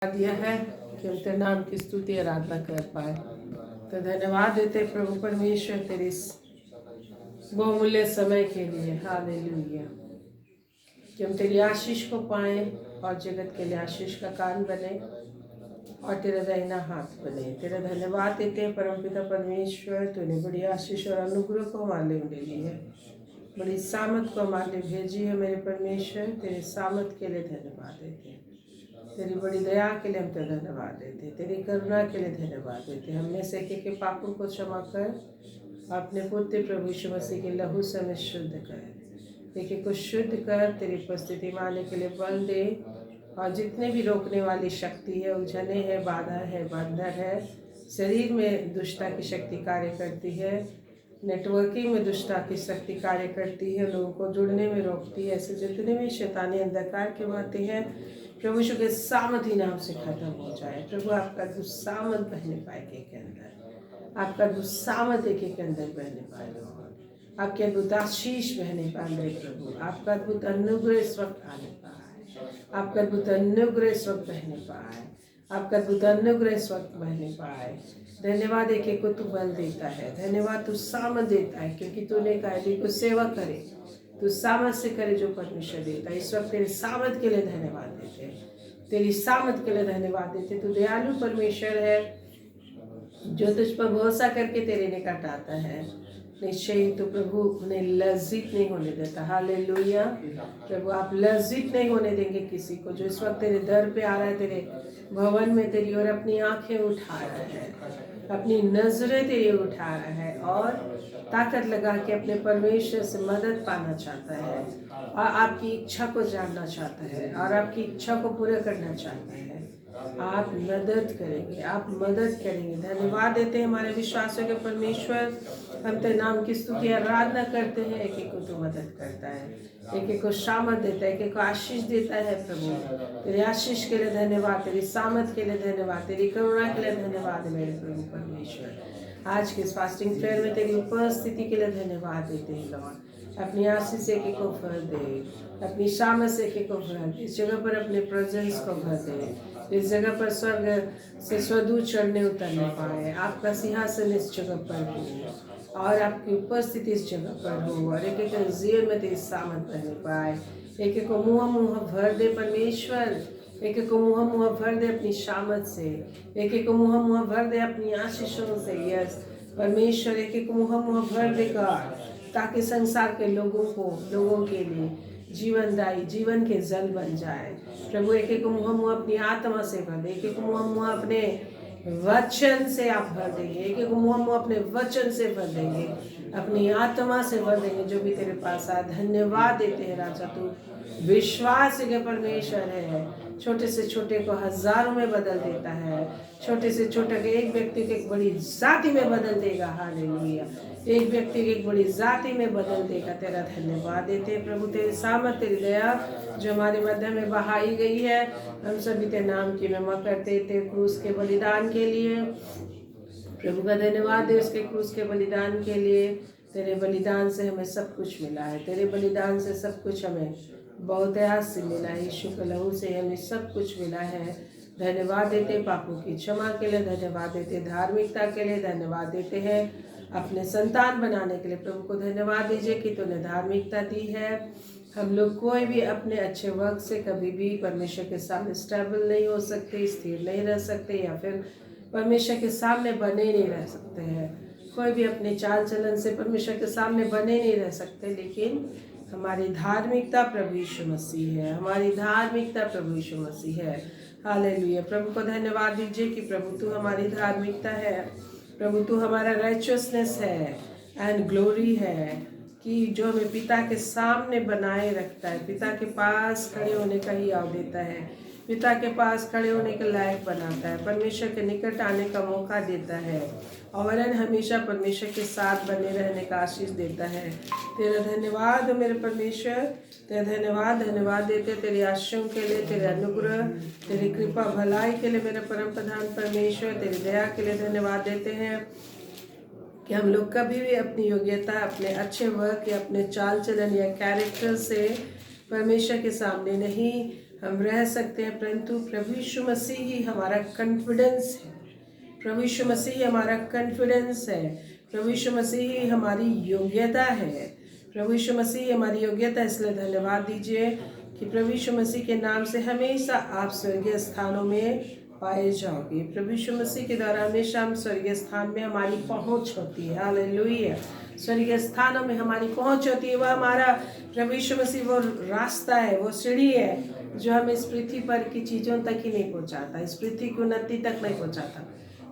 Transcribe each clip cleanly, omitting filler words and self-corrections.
दिया है कि हम तेरे नाम की स्तुति आराधना कर पाए। तो धन्यवाद देते प्रभु परमेश्वर तेरे इस बहुमूल्य समय के लिए। हालेलुया। कि हम तेरी आशीष को पाए और जगत के लिए आशीष का कारण बने और तेरा दाहिना हाथ बने। तेरा धन्यवाद देते हैं परमपिता परमेश्वर, तूने बड़ी आशीष और अनुग्रह को हमारे लिए ले ली है, बड़ी सामत को हमारे लिए भेजी है। मेरे परमेश्वर तेरे सामत के लिए धन्यवाद देते हैं, तेरी बड़ी दया के लिए हम तेरा धन्यवाद देते हैं, तेरी करुणा के लिए धन्यवाद देते हैं। हमने से के पापों को क्षमा कर अपने पुत्र प्रभु यीशु मसीह के लहू से हमें शुद्ध कर, एक को शुद्ध कर तेरी उपस्थिति में आने के लिए बल दे। और जितने भी रोकने वाली शक्ति है, उलझने है, बाधा है, बंधन है, शरीर में दुष्टता की शक्ति कार्य करती है, नेटवर्किंग में दुष्टता की शक्ति कार्य करती है, लोगों को जुड़ने में रोकती है, ऐसे जितने भी शैतानी अंधकार के बातें हैं प्रभु यीशु के सामत ही नाम से खत्म हो जाए। प्रभु आपका दुस्सामत बहने पाए के अंदर, आपका दुस्सामत एक के अंदर बहने पाए, आपके अद्भुत आशीष बहने पाए प्रभु, आपका अद्भुत अनुग्रह इस वक्त आने पाए, आपका अद्भुत अनुग्रह इस वक्त बहने पाए, आपका अद्भुत अनुग्रह इस वक्त बहने पाए। धन्यवाद एक को तू बल देता है, धन्यवाद तू सामत देता है, क्योंकि तूने कहा को सेवा करे तू सामत से करे जो परमेश्वर देता है। इस वक्त तेरे सामत के लिए धन्यवाद देते हैं, तेरी सामत के लिए धन्यवाद देते। तू दयालु परमेश्वर है जो तुझ पर भरोसा करके तेरे निकट आता है, निश्चय ही तो प्रभु उन्हें लज्जित नहीं होने देता। हालेलुया। प्रभु आप लज्जित नहीं होने देंगे किसी को जो इस वक्त तेरे दर पे आ रहा है, तेरे भवन में तेरी ओर अपनी आंखें उठा रहा है, अपनी नजरें तेरी ओर उठा रहा है और ताकत लगा के अपने परमेश्वर से मदद पाना चाहता है और आपकी इच्छा को जानना चाहता है और आपकी इच्छा को पूरा करना चाहता है। आप मदद करेंगे, आप मदद करेंगे। धन्यवाद देते हैं हमारे विश्वासों के परमेश्वर, हम तेरे नाम की स्तुति आराधना करते हैं। एक एक को तो मदद करता है, एक एक को सामत देता है, एक एक को आशीष देता है। प्रभु तेरी आशीष के लिए धन्यवाद, तेरी सामत के लिए धन्यवाद, तेरी करुणा के लिए धन्यवाद मेरे प्रभु परमेश्वर। आज के इस फास्टिंग प्रेयर में तेरी उपस्थिति के लिए धन्यवाद देते हैं लॉर्ड। अपनी आशीष एक एक को भर दे, अपनी शामत से एक एक को भर दे, इस जगह पर अपने प्रेजेंस को भर दे, इस जगह पर स्वर्ग से स्वदूत चढ़ने उतरने पाए, आपका सिंहासन इस जगह पर हो और आपकी उपस्थिति इस जगह पर हो और एक एक जीवन में तेरी सामत रहने पाए। एक एक को मुँह भर दे परमेश्वर, एक एक को मुँह भर दे अपनी शामत से, एक एक को मुँह भर दे अपनी आशीषों से। यस परमेश्वर, एक एक को मुँह भर देगा ताकि संसार के लोगों के लिए जीवनदायी जीवन के जल बन जाए। प्रभु एक एक को मुँह अपनी आत्मा से भर दे, एक एक को मुँह अपने वचन से आप भर देंगे, एक एक को मुँह अपने वचन से भर देंगे, अपनी आत्मा से भर देंगे जो भी तेरे पास आ। धन्यवाद देते हैं राजा, तू विश्वास के परमेश्वर है, छोटे से छोटे को हजारों में बदल देता है, छोटे से छोटे के एक व्यक्ति को एक बड़ी जाति में बदल देगा। हालेलुया। एक व्यक्ति की एक बड़ी जाति में बदल देगा। तेरा धन्यवाद देते हैं प्रभु, तेरे सामत तेरी दया जो हमारे मध्य में बहाई गई है, हम सभी तेरे नाम की महिमा करते तेरे क्रूस के बलिदान के लिए। प्रभु का धन्यवाद दे उसके क्रूस के बलिदान के लिए। तेरे बलिदान से हमें सब कुछ मिला है, तेरे बलिदान से सब कुछ हमें बहुत से मिला है, यीशु के लहू से हमें सब कुछ मिला है। धन्यवाद देते पापों की क्षमा के लिए, धन्यवाद देते धार्मिकता के लिए, धन्यवाद देते हैं अपने संतान बनाने के लिए। प्रभु को धन्यवाद दीजिए कि तूने धार्मिकता दी है। हम लोग कोई भी अपने अच्छे वक्त से कभी भी परमेश्वर के सामने स्टेबल नहीं हो सकते, स्थिर नहीं रह सकते, या फिर परमेश्वर के सामने बने नहीं रह सकते हैं। कोई भी अपने चाल चलन से परमेश्वर के सामने बने नहीं रह सकते, लेकिन हमारी धार्मिकता प्रभु यीशु मसीह है, हमारी धार्मिकता प्रभु यीशु मसीह है। हालेलुया। प्रभु को धन्यवाद दीजिए कि प्रभु तू हमारी धार्मिकता है, प्रभु तू हमारा राइचियसनेस है एंड ग्लोरी है, कि जो हमें पिता के सामने बनाए रखता है, पिता के पास खड़े होने का ही आव देता है, पिता के पास खड़े होने के लायक बनाता है, परमेश्वर के निकट आने का मौका देता है और हमेशा परमेश्वर के साथ बने रहने का आशीष देता है। तेरा धन्यवाद मेरे परमेश्वर, तेरा धन्यवाद। धन्यवाद देते तेरे आशीषों के लिए, तेरे अनुग्रह, तेरी कृपा भलाई के लिए मेरे परम प्रधान परमेश्वर, तेरी दया के लिए धन्यवाद देते हैं कि हम लोग कभी भी अपनी योग्यता, अपने अच्छे वर्क या अपने चाल चलन या कैरेक्टर से परमेश्वर के सामने नहीं हम रह सकते हैं, परंतु प्रभु यीशु मसीह ही हमारा कॉन्फिडेंस है। प्रभु यीशु मसीह ही हमारा कॉन्फिडेंस है। प्रभु यीशु मसीह ही हमारी योग्यता है। प्रभु यीशु मसीह हमारी योग्यता। इसलिए धन्यवाद दीजिए कि प्रभु यीशु मसीह के नाम से हमेशा आप स्वर्गीय स्थानों में पाए जाओगे। प्रभु यीशु मसीह के द्वारा हमेशा हम स्वर्गीय स्थान में हमारी पहुंच होती है। हालेलुया। स्वर्गीय स्थानों में हमारी पहुंच होती है। वह हमारा प्रभु यीशु मसीह वो रास्ता है, वो सीढ़ी है जो हमें इस पृथ्वी पर की चीज़ों तक ही नहीं पहुंचाता, इस पृथ्वी की उन्नति तक नहीं पहुंचाता।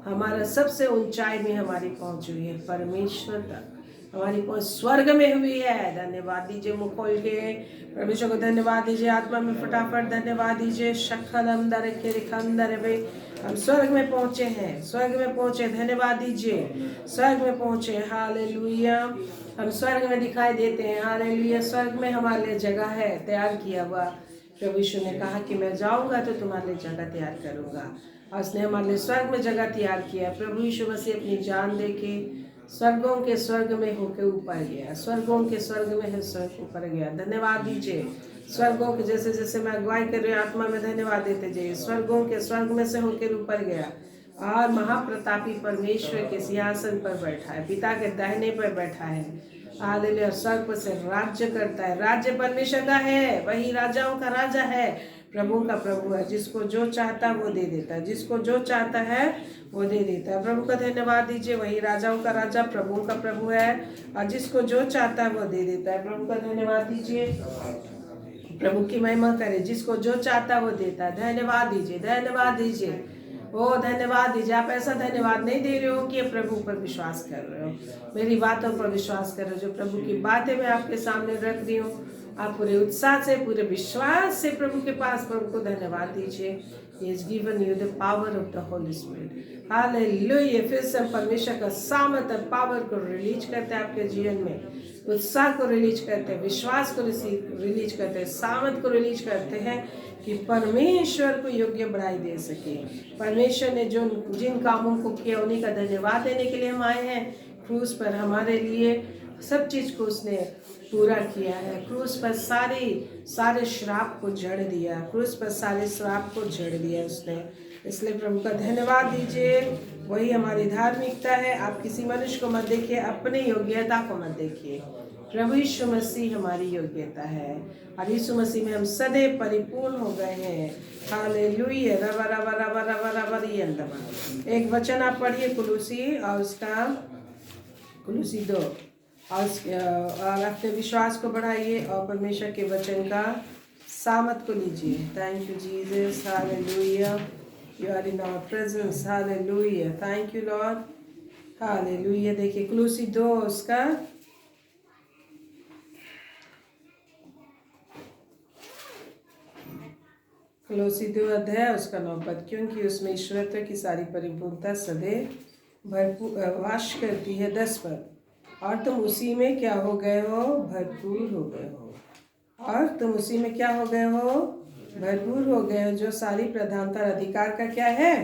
हमारा सबसे ऊंचाई में हमारी पहुंच हुई है, परमेश्वर तक हमारी पहुंच स्वर्ग में हुई है। धन्यवाद दीजिए मुँह खोल के परमेश्वर को धन्यवाद दीजिए। आत्मा में फटाफट धन्यवाद दीजिए। शखल अंदर के रिखंदर वे हम स्वर्ग में पहुंचे हैं, स्वर्ग में पहुंचे। धन्यवाद दीजिए, स्वर्ग में पहुंचे। हालेलुया। हम स्वर्ग में दिखाई देते हैं। हालेलुया। स्वर्ग में हमारे लिए जगह है तैयार किया हुआ। प्रभु यीशु ने कहा कि मैं जाऊंगा तो तुम्हारे लिए जगह तैयार करूंगा, और उसने हमारे लिए स्वर्ग में जगह तैयार किया। प्रभु यीशु मसीह अपनी जान दे के स्वर्गों के स्वर्ग में होके ऊपर गया, स्वर्गों के स्वर्ग में है स्वर्ग ऊपर गया। धन्यवाद दीजिए। स्वर्गों के जैसे जैसे मैं अगुवाई कर रही हूँ, आत्मा में धन्यवाद देते जाइए। स्वर्गों के स्वर्ग में से होकर ऊपर गया और महाप्रतापी परमेश्वर के सिंहासन पर बैठा है, पिता के दाहिने पर बैठा है। हालेलुया। स्वर्ग पर से राज्य करता है। राज्य परमेश्वर का है, वही राजाओं का राजा है, प्रभु का प्रभु है। जिसको जो चाहता है वो दे देता है, जिसको जो चाहता है वो दे देता है। प्रभु का धन्यवाद दीजिए। वही राजाओं का राजा, प्रभु का प्रभु है, और जिसको जो चाहता है वो दे देता है। प्रभु का धन्यवाद दीजिए। प्रभु की महिमा करे। जिसको जो चाहता है वो देता है। धन्यवाद दीजिए, धन्यवाद दीजिए। ओ धन्यवाद दीजिए। आप ऐसा धन्यवाद नहीं दे रहे हो कि प्रभु पर विश्वास कर रहे हो, मेरी बातों पर विश्वास कर रहे हो। जो प्रभु की बातें मैं आपके सामने रख रही हूँ, आप पूरे उत्साह से, पूरे विश्वास से प्रभु के पास प्रभु को धन्यवाद दीजिए। He has given you the power of the Holy Spirit. Hallelujah. फिर से परमेश्वर का सामर्थ और पावर को रिलीज करते हैं आपके जीवन में, उत्साह को रिलीज करते हैं, विश्वास को रिलीज करते हैं, सामर्थ को रिलीज करते हैं कि परमेश्वर को योग्य बढ़ाई दे सके। परमेश्वर ने जो जिन कामों को किया उन्हीं का धन्यवाद देने के लिए हम आए हैं। क्रूस पर हमारे लिए सब चीज़ को उसने पूरा किया है। क्रूस पर सारे श्राप को जड़ दिया, क्रूस पर सारे श्राप को जड़ दिया उसने। इसलिए प्रभु का धन्यवाद दीजिए। वही हमारी धार्मिकता है। आप किसी मनुष्य को मत देखिए, अपनी योग्यता को मत देखिए। प्रभु यीशु मसीह हमारी योग्यता है, और यीशु मसीह में हम सदैव परिपूर्ण हो गए हैं। हालेलुया। रवा रवा रवा रवा रवा रवा। एक वचन आप पढ़िए कुलूसी, और उसका कुलूसी 2, और अपने विश्वास को बढ़ाइए और परमेश्वर के वचन का सामत को लीजिए। Thank you Jesus. Hallelujah. You are in our presence. Hallelujah. Thank you lord. Hallelujah. देखिए कुलूसी 2 उसका कुलूसी 2 अध्याय उसका 9 पद। क्योंकि उसमें ईश्वरत्व की सारी परिपूर्णता सदैव भरपूर वास करती है। 10 पद। और तुम उसी में क्या हो गए हो? भरपूर हो गए हो। और तुम उसी में क्या हो गए हो? भरपूर हो गए हो, जो सारी प्रधानता अधिकार का क्या है?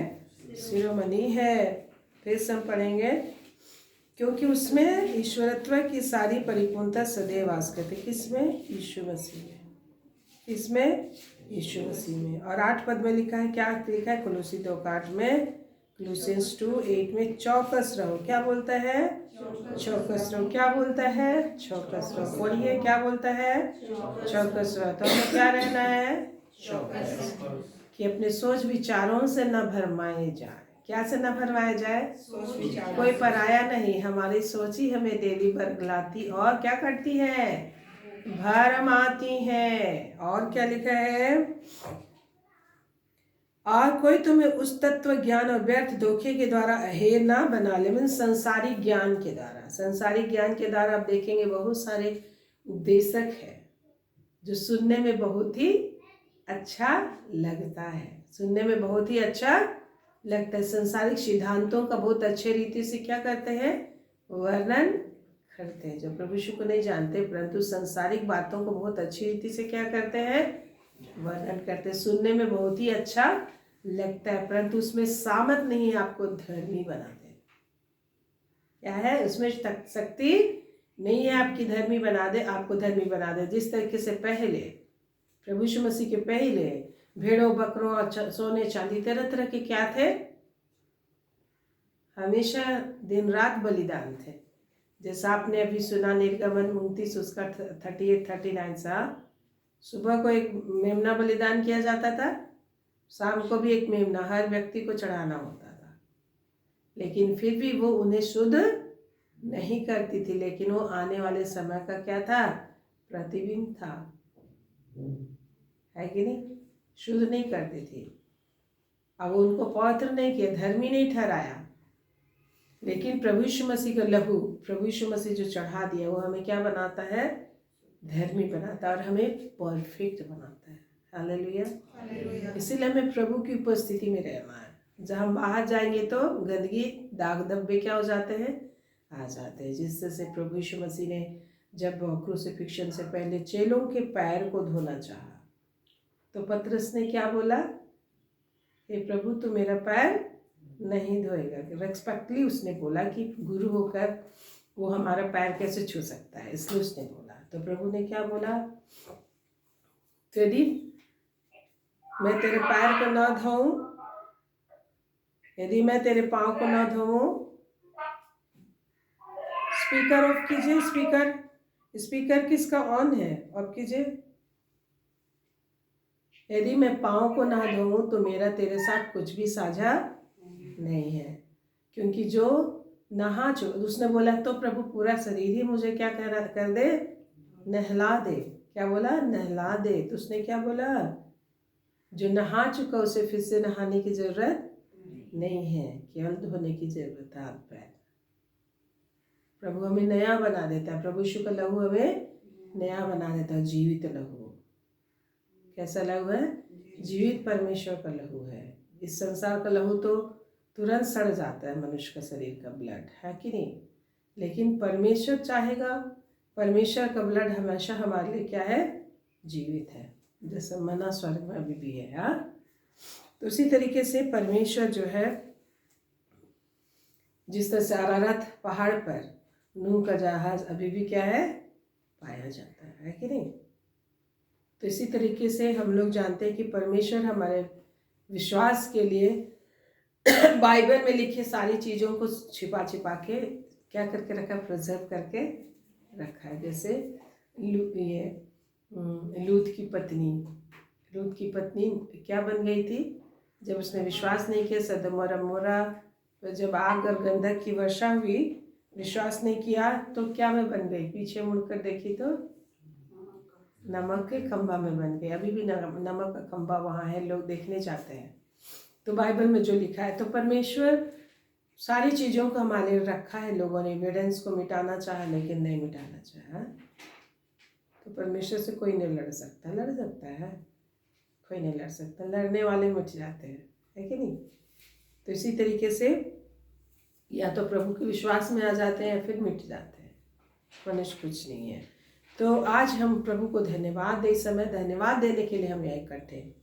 शिरोमणि है। फिर से हम पढ़ेंगे। क्योंकि उसमें ईश्वरत्व की सारी परिपूर्णता सदैव वास करती। किसमें? यीशु मसीह में। किसमें? यीशु मसीह में। और 8 पद में लिखा है, क्या लिखा है? कुलूसी 2:8 में, कुलूसियंस 2:8 में, चौकस रहो। क्या बोलता है? चौकस रहो। क्या बोलता है? चौकस रहो। पढ़िए, क्या बोलता है? चौकस रहो। तो हमें क्या रहना है? चौकस, कि अपने सोच विचारों से न भरमाए जाए। क्या से न भरमाया जाए? कोई पराया नहीं, हमारी सोच ही हमें डेली बरगलाती और क्या करती है? भरम आती है। और क्या लिखा है? और कोई तुम्हें उस तत्व ज्ञान और व्यर्थ धोखे के द्वारा अहेर ना बना ले। मीन संसारिक ज्ञान के द्वारा। संसारिक ज्ञान के द्वारा आप देखेंगे बहुत सारे उपदेशक है जो सुनने में बहुत ही अच्छा लगता है, सुनने में बहुत ही अच्छा लगता है। संसारिक सिद्धांतों का बहुत अच्छे रीति से क्या करते हैं? वर्णन करते हैं। जो प्रभु यीशु को नहीं जानते परंतु संसारिक बातों को बहुत अच्छी रीति से क्या करते हैं? वर्णन करते हैं। सुनने में बहुत ही अच्छा लगता है, परंतु उसमें सामर्थ नहीं है आपको धर्मी बनाते। क्या है उसमें? शक्ति नहीं है आपकी धर्मी बना दे, आपको धर्मी बना दे। जिस तरीके से पहले प्रभु यीशु मसीह के पहले भेड़ों बकरों और सोने चांदी तरह तरह के क्या थे, हमेशा दिन रात बलिदान थे। जैसा आपने अभी सुना निर्गमन 29 उसका 38-39 सा, सुबह को एक मेमना बलिदान किया जाता था, शाम को भी एक मेमना हर व्यक्ति को चढ़ाना होता था। लेकिन फिर भी वो उन्हें शुद्ध नहीं करती थी, लेकिन वो आने वाले समय का क्या था, प्रतिबिंब था, है कि नहीं। शुद्ध नहीं करती थी। अब उनको पवित्र नहीं किया, धर्मी नहीं ठहराया, लेकिन प्रभु यीशु मसीह का लहू, प्रभु यीशु मसीह जो चढ़ा दिया वो हमें क्या बनाता है, धर्मी बनाता है और हमें परफेक्ट बनाता है। हालेलुया। इसीलिए हमें प्रभु की उपस्थिति में रहना है। जब हम बाहर जाएंगे तो गंदगी दाग धब्बे क्या हो जाते हैं, आ जाते हैं। जिससे प्रभु यीशु मसीह ने जब क्रूसिफिक्शन से पहले चेलों के पैर को धोना चाहा तो पतरस ने क्या बोला, हे प्रभु तू मेरा पैर नहीं धोएगा। रेस्पेक्टली उसने बोला कि गुरु होकर वो हमारा पैर कैसे छू सकता है, इसलिए उसने बोला। तो प्रभु ने क्या बोला, यदि मैं तेरे पैर को ना धोऊं, यदि मैं तेरे पाँव को ना धोऊं, स्पीकर ऑफ कीजिए, स्पीकर किसका ऑन है, ऑफ कीजिए। यदि मैं पाँव को ना धोऊं तो मेरा तेरे साथ कुछ भी साझा नहीं है, क्योंकि जो नहा चुका, उसने बोला तो प्रभु पूरा शरीर ही मुझे क्या कर दे, नहला दे। क्या बोला, नहला दे। तो उसने क्या बोला, जो नहा चुका उसे फिर से नहाने की जरूरत नहीं है, केवल धोने की जरूरत है हाथ पैर। प्रभु हमें नया बना देता है। प्रभु यीशु का लहू हमें नया बना देता है, जीवित लहू। कैसा लहू है, जीवित परमेश्वर का लहू है। इस संसार का लहू तो तुरंत सड़ जाता है, मनुष्य का शरीर का ब्लड, है कि नहीं। लेकिन परमेश्वर चाहेगा, परमेश्वर का ब्लड हमेशा हमारे लिए क्या है, जीवित है, जैसे मना स्वर्ग में अभी भी है। हाँ, तो उसी तरीके से परमेश्वर जो है, जिस तरह से अरारत पहाड़ पर नूह का जहाज अभी भी क्या है, पाया जाता है कि नहीं। तो इसी तरीके से हम लोग जानते हैं कि परमेश्वर हमारे विश्वास के लिए बाइबल में लिखे सारी चीज़ों को छिपा के क्या करके रखा, प्रिजर्व करके रखा है। जैसे ये लूत की पत्नी क्या बन गई थी, जब उसने विश्वास नहीं किया, सदम और अमोरा तो जब आग और गंधक की वर्षा हुई, विश्वास नहीं किया तो क्या में बन गई, पीछे मुड़कर देखी तो नमक के खंभा में बन गई। अभी भी नमक का खंभा वहाँ है, लोग देखने जाते हैं। तो बाइबल में जो लिखा है, तो परमेश्वर सारी चीज़ों को हमारे लिए रखा है। लोगों ने एविडेंस को मिटाना चाहा लेकिन नहीं मिटाना चाहा। तो परमेश्वर से कोई नहीं लड़ सकता, लड़ सकता है कोई नहीं लड़ सकता, लड़ने वाले मिट जाते हैं, है कि नहीं। तो इसी तरीके से या तो प्रभु के विश्वास में आ जाते हैं या फिर मिट जाते हैं, मनुष्य कुछ नहीं है। तो आज हम प्रभु को धन्यवाद दे, इस समय धन्यवाद देने के लिए हम यहाँ इकट्ठे हैं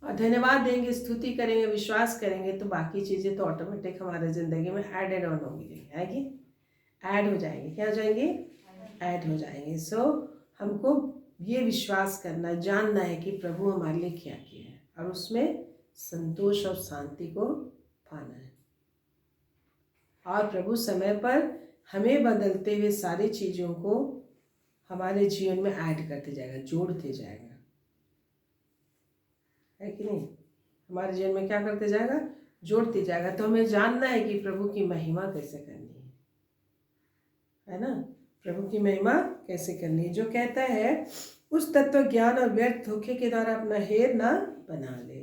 और धन्यवाद देंगे, स्तुति करेंगे, विश्वास करेंगे तो बाकी चीज़ें तो ऑटोमेटिक हमारे ज़िंदगी में एडेड ऑन होंगी, है कि ऐड हो जाएंगे। क्या हो जाएंगे, ऐड हो जाएंगे। सो हमको ये विश्वास करना, जानना है कि प्रभु हमारे लिए क्या किया है और उसमें संतोष और शांति को पाना है। और प्रभु समय पर हमें बदलते हुए सारी चीज़ों को हमारे जीवन में ऐड करते जाएगा, जोड़ते जाएगा, है कि नहीं। हमारे जीवन में क्या करते जाएगा, जोड़ते जाएगा। तो हमें जानना है कि प्रभु की महिमा कैसे करनी है ना, प्रभु की महिमा कैसे करनी है। जो कहता है उस तत्व ज्ञान और व्यर्थ धोखे के द्वारा अपना हेर ना बना ले,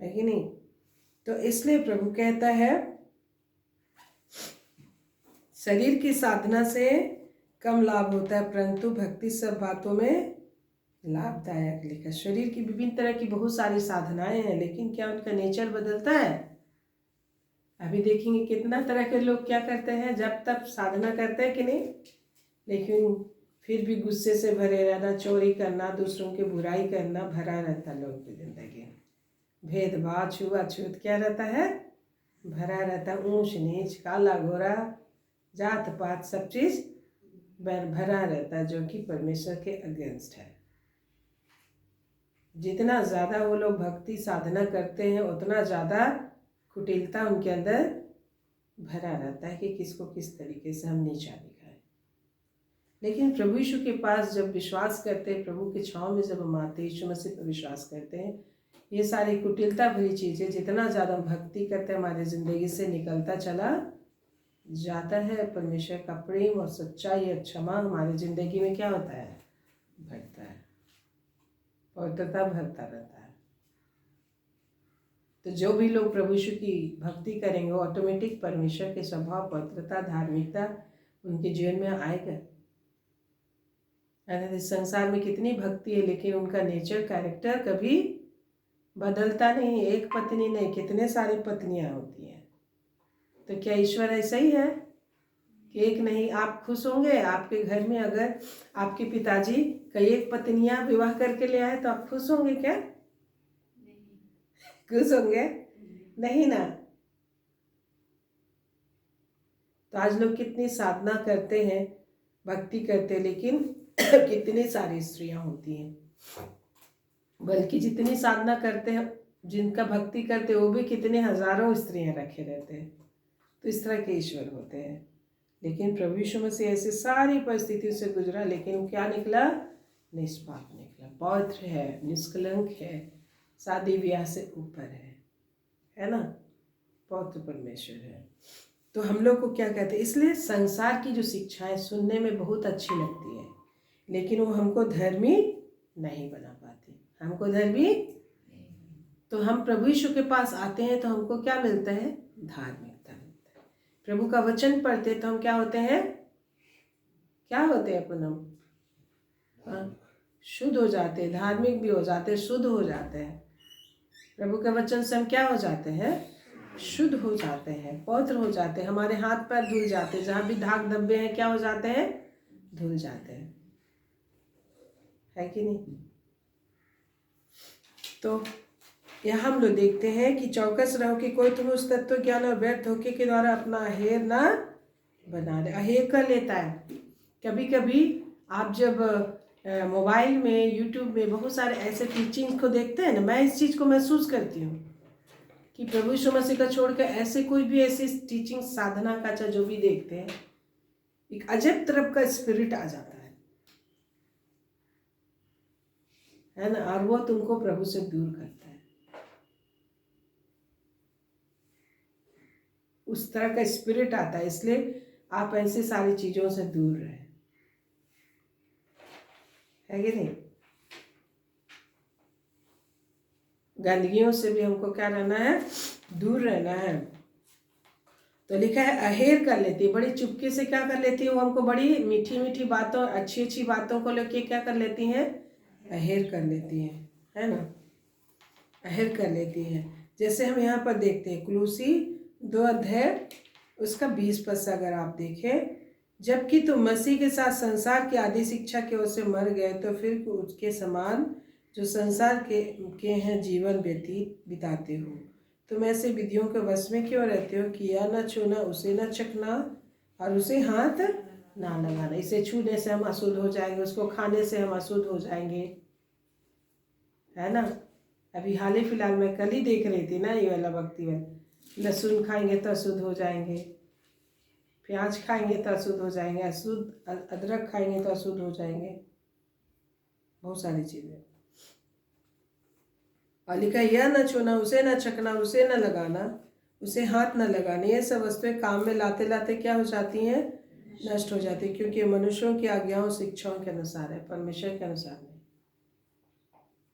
है कि नहीं। तो इसलिए प्रभु कहता है शरीर की साधना से कम लाभ होता है, परंतु भक्ति सब बातों में लाभदायक लिखा। शरीर की विभिन्न तरह की बहुत सारी साधनाएं हैं, लेकिन क्या उनका नेचर बदलता है। अभी देखेंगे कितना तरह के लोग क्या करते हैं, जब तक साधना करते हैं कि नहीं, लेकिन फिर भी गुस्से से भरे रहना, चोरी करना, दूसरों की बुराई करना भरा रहता है लोगों की जिंदगी। भेदभाव, छुआछूत क्या रहता है, भरा रहता है। ऊंच नीच, काला गोरा, जात पात, सब चीज़ भरा रहता है, जो कि परमेश्वर के अगेंस्ट है। जितना ज़्यादा वो लोग भक्ति साधना करते हैं उतना ज़्यादा कुटिलता उनके अंदर भरा रहता है कि किसको किस तरीके से हम नीचा दिखाएं। लेकिन प्रभु यीशु के पास जब विश्वास करते हैं, प्रभु के छाँव में जब हम आते हैं, यीशु मसीह पर विश्वास करते हैं, ये सारी कुटिलता भरी चीज़ें जितना ज़्यादा भक्ति करते हैं हमारी ज़िंदगी से निकलता चला जाता है। परमेश्वर का प्रेम और सच्चाई और क्षमा हमारी ज़िंदगी में क्या होता है, भरता है, पवित्रता भरता रहता है। तो जो भी लोग प्रभु यीशु की भक्ति करेंगे वो ऑटोमेटिक परमेश्वर के स्वभाव, पवित्रता, धार्मिकता उनके जीवन में आएगा। इस संसार में कितनी भक्ति है लेकिन उनका नेचर, कैरेक्टर कभी बदलता नहीं। एक पत्नी नहीं, कितने सारी पत्नियां होती हैं। तो क्या ईश्वर ऐसा ही है कि एक नहीं? आप खुश होंगे आपके घर में अगर आपके पिताजी कई एक पत्नियां विवाह करके ले आए तो आप खुश होंगे क्या? खुश होंगे नहीं ना। तो आज लोग कितनी साधना करते हैं, भक्ति करते हैं, लेकिन कितनी सारी स्त्रियां होती हैं। बल्कि जितनी साधना करते हैं, जिनका भक्ति करते हैं, वो भी कितने हजारों स्त्रियां रखे रहते हैं। तो इस तरह के ईश्वर होते हैं। लेकिन प्रभु यीशु मसीह ऐसे सारी परिस्थितियों से गुजरा, लेकिन वो क्या निकला? निष्पाप निकला, पवित्र है, निष्कलंक है, शादी ब्याह से ऊपर है ना, पवित्र परमेश्वर है। तो हम लोग को क्या कहते हैं? इसलिए संसार की जो शिक्षाएं सुनने में बहुत अच्छी लगती है, लेकिन वो हमको धर्मी नहीं बना पाती। हमको धर्मी, तो हम प्रभु यीशु के पास आते हैं तो हमको क्या मिलता है? धार्मिकता मिलता है। प्रभु का वचन पढ़ते तो हम क्या होते हैं? क्या होते हैं? अपन हम शुद्ध हो जाते हैं, धार्मिक भी हो जाते हैं, शुद्ध हो जाते हैं। प्रभु के वचन से हम क्या हो जाते हैं? शुद्ध हो जाते हैं, पवित्र हो जाते हैं। हमारे हाथ पैर धुल जाते हैं, जहाँ भी दाग धब्बे हैं क्या हो जाते हैं? धुल जाते हैं, है कि नहीं? तो यहाँ हम लोग देखते हैं कि चौकस रहो कि कोई तुम्हें उस तत्व ज्ञान और व्यर्थ धोखे के द्वारा अपना अहेर ना बना ले। अहेर कर लेता है। कभी कभी आप जब मोबाइल में, यूट्यूब में बहुत सारे ऐसे टीचिंग को देखते हैं ना, मैं इस चीज़ को महसूस करती हूँ कि प्रभु यीशु मसीह का छोड़कर ऐसे कोई भी ऐसी टीचिंग, साधना का चाहे जो भी देखते हैं, एक अजब तरह का स्पिरिट आ जाता है ना, और वो तुमको प्रभु से दूर करता है। उस तरह का स्पिरिट आता है, इसलिए आप ऐसी सारी चीजों से दूर रहे, है कि नहीं? गंदगियों से भी हमको क्या रहना है? दूर रहना है। तो लिखा है अहेर कर लेती है, बड़ी चुपके से क्या कर लेती है? वो हमको बड़ी मीठी मीठी बातों, अच्छी अच्छी बातों को लेके क्या कर लेती हैं? अहेर कर लेती हैं, है ना, अहेर कर लेती हैं। जैसे हम यहाँ पर देखते हैं कुलूसी 2 अध्याय उसका 20 पद से अगर आप देखें, जबकि तुम मसीह के साथ संसार की आदि शिक्षा की ओर से मर गए तो फिर उसके समान जो संसार के हैं जीवन व्यतीत बिताते हो। तुम ऐसे विधियों के वश में क्यों रहते हो कि यह न छूना, उसे न चखना और उसे हाथ ना लगाना। इसे छूने से हम अशुद्ध हो जाएंगे, उसको खाने से हम अशुद्ध हो जाएंगे, है ना। अभी हाल ही फिलहाल में कल ही देख रही थी ना ये वाला भक्ति में, लहसुन खाएंगे तो अशुद्ध हो जाएंगे, प्याज खाएंगे तो अशुद्ध हो जाएंगे, अदरक खाएंगे तो अशुद्ध हो जाएंगे, बहुत सारी चीज़ें। और लिखा यह न छूना, उसे न चखना, उसे न लगाना, उसे हाथ न लगाने। ये सब वस्तुएं काम में लाते लाते क्या हो जाती हैं? नष्ट हो जाती है, क्योंकि मनुष्यों की आज्ञाओं शिक्षाओं के अनुसार है, परमेश्वर के अनुसार नहीं।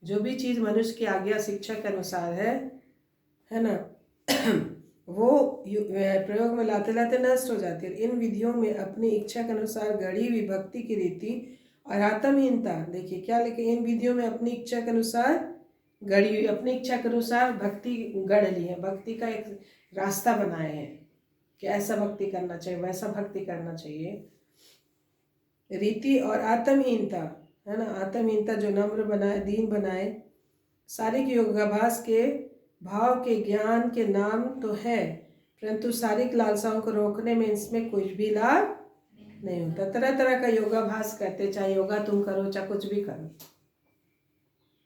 जो भी चीज़ मनुष्य की आज्ञा शिक्षा के अनुसार है ना, वो प्रयोग में लाते लाते नष्ट हो जाती है। इन विधियों में अपनी इच्छा के अनुसार गढ़ी हुई भक्ति की रीति और आत्महीनता, देखिए क्या लिखे, इन विधियों में अपनी इच्छा के अनुसार गढ़ी हुई, अपनी इच्छा के अनुसार भक्ति गढ़ ली है, भक्ति का एक रास्ता बनाए हैं कि ऐसा भक्ति करना चाहिए, वैसा भक्ति करना चाहिए। रीति और आत्महीनता, है ना, आत्महीनता जो नम्र बनाए, दीन बनाए, शारीरिक योगाभ्यास के भाव के ज्ञान के नाम तो है, परंतु शारीरिक लालसाओं को रोकने में इसमें कुछ भी लाभ नहीं होता। तरह तरह का योगाभ्यास करते, चाहे योगा तुम करो चाहे कुछ भी करो,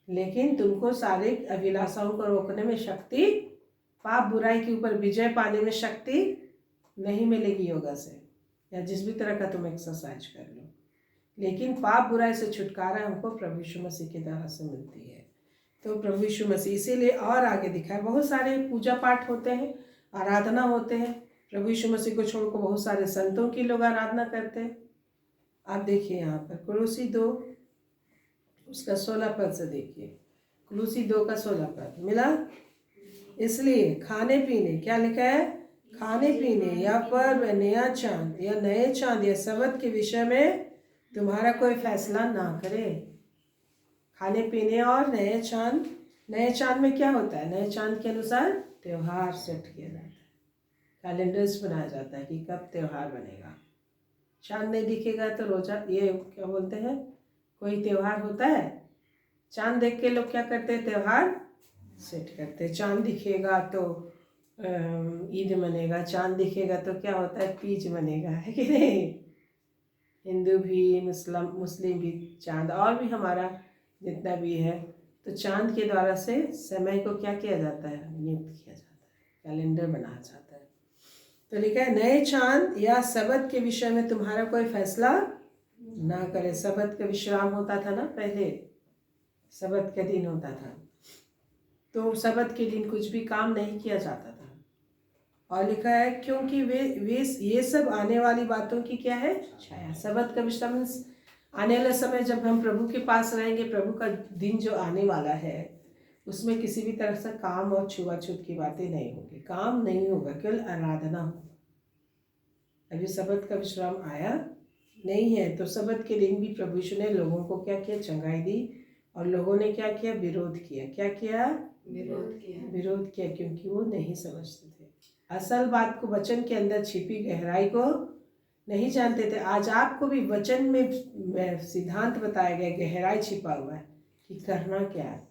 लेकिन तुमको शारीरिक अभिलाषाओं को रोकने में शक्ति, पाप बुराई के ऊपर विजय पाने में शक्ति नहीं मिलेगी योगा से या जिस भी तरह का तुम एक्सरसाइज कर लो। लेकिन पाप बुराई से छुटकारा हमको प्रभु यीशु मसीह के द्वारा से मिलती है। तो प्रभु यीशु मसीह इसीलिए और आगे दिखा है, बहुत सारे पूजा पाठ होते हैं, आराधना होते हैं। प्रभु यीशु मसीह को छोड़कर बहुत सारे संतों की लोग आराधना करते हैं। आप देखिए यहाँ पर कुलुसी 2 उसका 16 पद से देखिए, कुलुसी 2 का 16 पद मिला। इसलिए खाने पीने, क्या लिखा है, खाने पीने या पर्व, नया चांद या नए चांद या सबत के विषय में तुम्हारा कोई फैसला ना करे। खाने पीने और नए चांद, नए चांद में क्या होता है, नए चांद के अनुसार त्योहार सेट किया जाता है, कैलेंडर्स बनाया जाता है कि कब त्योहार बनेगा। चांद नहीं दिखेगा तो रोजा, ये क्या बोलते हैं, कोई त्योहार होता है, चांद देख के लोग क्या करते हैं, त्योहार सेट करते हैं। चांद दिखेगा तो ईद मनेगा, चांद दिखेगा तो क्या होता है, तीज मनेगा, है कि नहीं। हिंदू भी, मुस्लिम भी चांद, और भी हमारा जितना भी है, तो चांद के द्वारा से समय को क्या किया जाता है, नियुक्त किया जाता है, कैलेंडर बनाया जाता है। तो लिखा है नए चांद या सबत के विषय में तुम्हारा कोई फैसला ना करे। सबत का विश्राम होता था ना, पहले सबत का दिन होता था, तो सबत के दिन कुछ भी काम नहीं किया जाता था। और लिखा है क्योंकि वे ये सब आने वाली बातों की क्या है, छाया। सबत का विश्राम आने वाला समय जब हम प्रभु के पास रहेंगे, प्रभु का दिन जो आने वाला है, उसमें किसी भी तरह से काम और छुआछूत की बातें नहीं होगी, काम नहीं होगा, केवल आराधना होगा। अभी सबत का विश्राम आया नहीं है, तो सबत के दिन भी प्रभु यीशु ने लोगों को क्या किया, चंगाई दी, और लोगों ने क्या किया, विरोध किया। क्या किया, विरोध किया, क्योंकि वो नहीं समझते थे असल बात को, वचन के अंदर छिपी गहराई को नहीं जानते थे। आज आपको भी वचन में सिद्धांत बताया गया, गहराई छिपा हुआ है कि करना क्या है।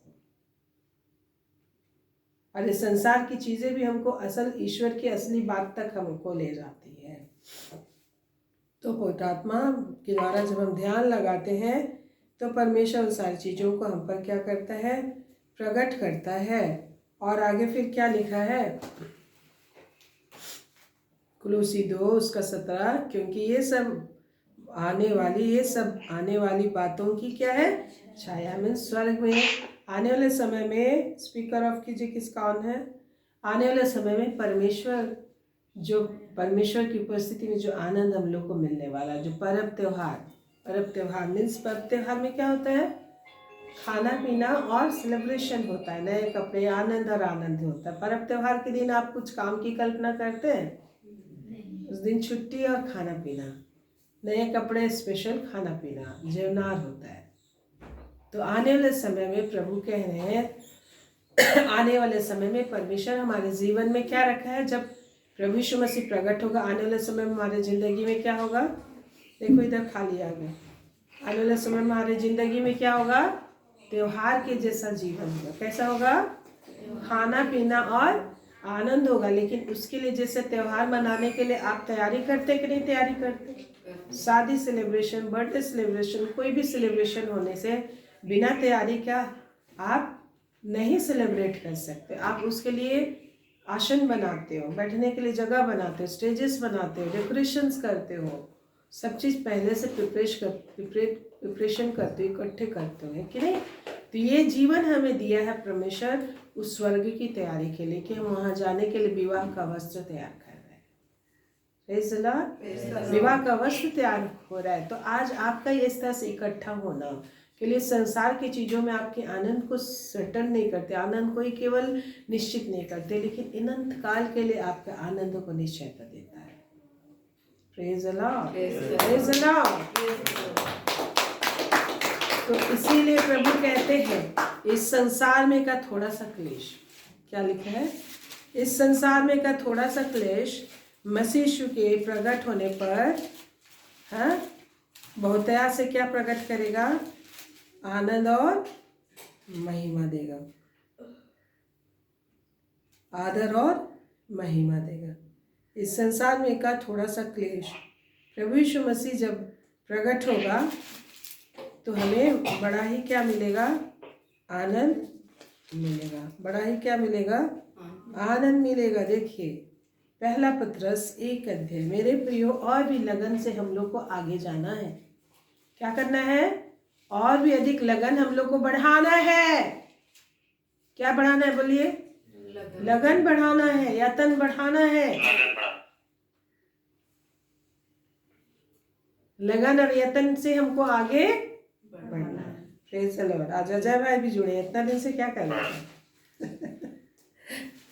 और इस संसार की चीजें भी हमको असल ईश्वर की असली बात तक हमको ले जाती है। तो पवित्र आत्मा के द्वारा जब हम ध्यान लगाते हैं तो परमेश्वर उन सारी चीजों को हम पर क्या करता है, प्रकट करता है। और आगे फिर क्या लिखा है, कुलुसी 2 उसका 17, क्योंकि ये सब आने वाली बातों की क्या है, छाया। में स्वर्ग में आने वाले समय में, स्पीकर ऑफ कीजिए किस कौन है, आने वाले समय में परमेश्वर की उपस्थिति में जो आनंद हम लोग को मिलने वाला, जो पर्व त्योहार मीन्स पर्व त्योहार में क्या होता है, खाना पीना और सेलिब्रेशन होता है, नए कपड़े, आनंद और आनंद होता है। पर्व त्योहार के दिन आप कुछ काम की कल्पना करते हैं, उस दिन छुट्टी और खाना पीना, नए कपड़े, स्पेशल खाना पीना, जेवनार होता है। तो आने वाले समय में प्रभु कह रहे हैं आने वाले समय में परमेश्वर हमारे जीवन में क्या रखा है, जब प्रभु यीशु मसीह प्रकट होगा, आने वाले समय में हमारे जिंदगी में क्या होगा, देखो इधर खाली आ गए, आने वाले समय में हमारे जिंदगी में क्या होगा, त्योहार के जैसा जीवन होगा। कैसा होगा, खाना पीना और आनंद होगा। लेकिन उसके लिए जैसे त्योहार मनाने के लिए आप तैयारी करते कि नहीं तैयारी करते, शादी सेलिब्रेशन, बर्थडे सेलिब्रेशन, कोई भी सेलिब्रेशन होने से बिना तैयारी का आप नहीं सेलिब्रेट कर सकते। आप उसके लिए आसन बनाते हो, बैठने के लिए जगह बनाते हो, स्टेजेस बनाते हो, डेकोरेशंस करते हो, सब चीज़ पहले से प्रिपरेशन करते हो, इकट्ठे करते हो, है कि नहीं। तो ये जीवन हमें दिया है परमेश्वर उस स्वर्ग की तैयारी के लिए, कि हम वहाँ जाने के लिए विवाह का वस्त्र तैयार कर रहे हैं। Praise the Lord. विवाह का वस्त्र तैयार हो रहा है। तो आज आपका इस तरह से इकट्ठा होना के लिए संसार की चीज़ों में आपके आनंद को सेटल नहीं करते, आनंद को ही केवल निश्चित नहीं करते, लेकिन अनंत काल के लिए आपके आनंद को निश्चयता देता है। Praise the Lord, praise the Lord. तो इसीलिए प्रभु कहते हैं इस संसार में का थोड़ा सा क्लेश, क्या लिखा है, इस संसार में का थोड़ा सा क्लेश मसीह यीशु के प्रकट होने पर बहुतायत से क्या प्रकट करेगा, आनंद और महिमा देगा, आदर और महिमा देगा। इस संसार में का थोड़ा सा क्लेश, प्रभु यीशु मसीह जब प्रकट होगा तो हमें बड़ा ही क्या मिलेगा, आनंद मिलेगा। बड़ा ही क्या मिलेगा? आनंद मिलेगा। देखिए पहला पत्रस 1 मेरे प्रियो, और भी लगन से हम लोग को आगे जाना है। क्या करना है? और भी अधिक लगन हम लोग को बढ़ाना है। क्या बढ़ाना है? बोलिए। लगन बढ़ाना है, यतन बढ़ाना है। लगन और यतन से हमको आगे बढ़ना है। Praise the Lord. आज अजय भाई भी जुड़े। इतना दिन से क्या कर रहे हैं?